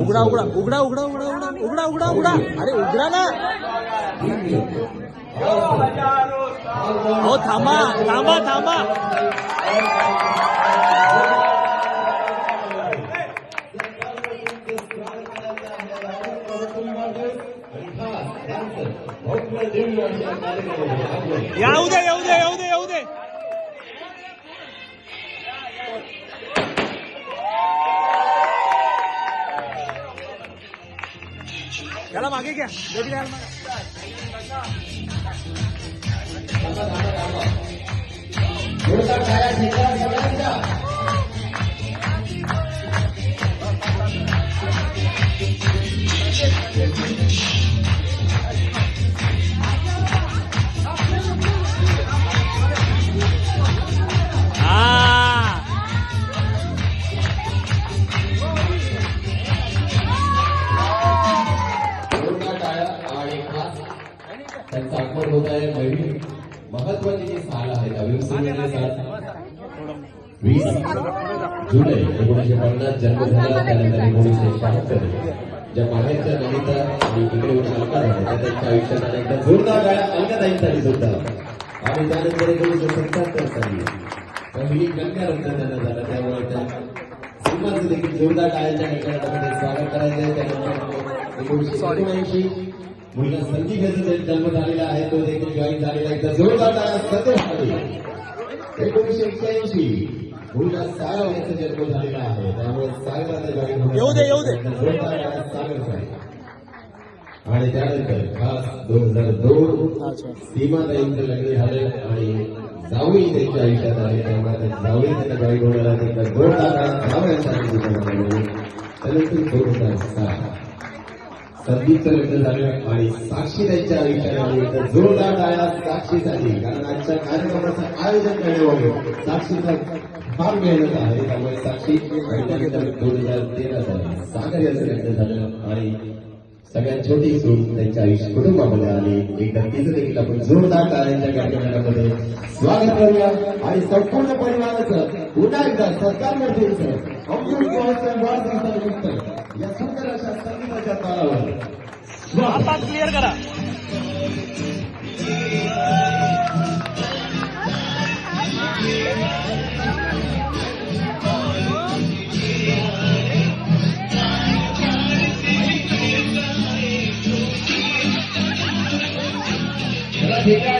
उघडा उघडा उघडा उघडा उघडा उघडा उघडा उघडा अरे उघडा ना हो थांबा थांबा थांबा येऊ दे येऊ दे येऊ दे येऊ दे त्याला मागे घ्या बेबी घ्या होत आहे नवीन महत्वाची जी साल आहे 20 जुलै 1950 जन्म झाला त्यानंतर 1976 ज्या बाहेरच्या ललिता आणि इकडे अलका झाल्या त्यांच्या आयुष्यात एकदा जोरदार गाड्या अलकाताईंसाठी सुद्धा आणि त्यानंतर 1977 साली पहिली कन्या रत्न त्यांना झाला त्यामुळे त्या सिनेमाचं देखील जोरदार टाळ्यांच्या निकषामध्ये स्वागत करायचं त्यानंतर 1979 मुलगा संदीप याचा जन्म झालेला आहे तो देखील जॉईन झालेला एकदा जोरदार टाळ्या सतत 1981 मुलगा सागर याचा जन्म झालेला आहे त्यामुळे सागराचा जॉईन येऊ दे येऊ दे जोरदार टाळ्या सागर आणि त्यानंतर खास 2002 सीमाताईंचं लग्न झालं आणि जावई त्यांच्या आयुष्यात आले त्यामुळे जावई त्यांना जॉईन होणार आहे एकदा जोरदार टाळ्या जावयांसाठी त्यानंतर 2006 संदीपचं लग्न झालं आणि साक्षी त्यांच्या आयुष्यात जोरदार टाळ्या साक्षीसाठी कारण आजच्या कार्यक्रमाचं आयोजन करण्यामध्ये साक्षीचा फार मेहनत आहे त्यामुळे साक्षी आणि त्यानंतर 2013 साली सागर यांचं लग्न झालं आणि सगळ्यात छोटी सून त्यांच्या आयुष्य कुटुंबामध्ये आली एकदा तिचं देखील आपण जोरदार टाळ्यांच्या कार्यक्रमामध्ये स्वागत करूया आणि संपूर्ण परिवाराचं पुन्हा एकदा सरकारमध्ये या सुंदर अशा संगीताच्या तालावर क्लिअर करा ठीक आहे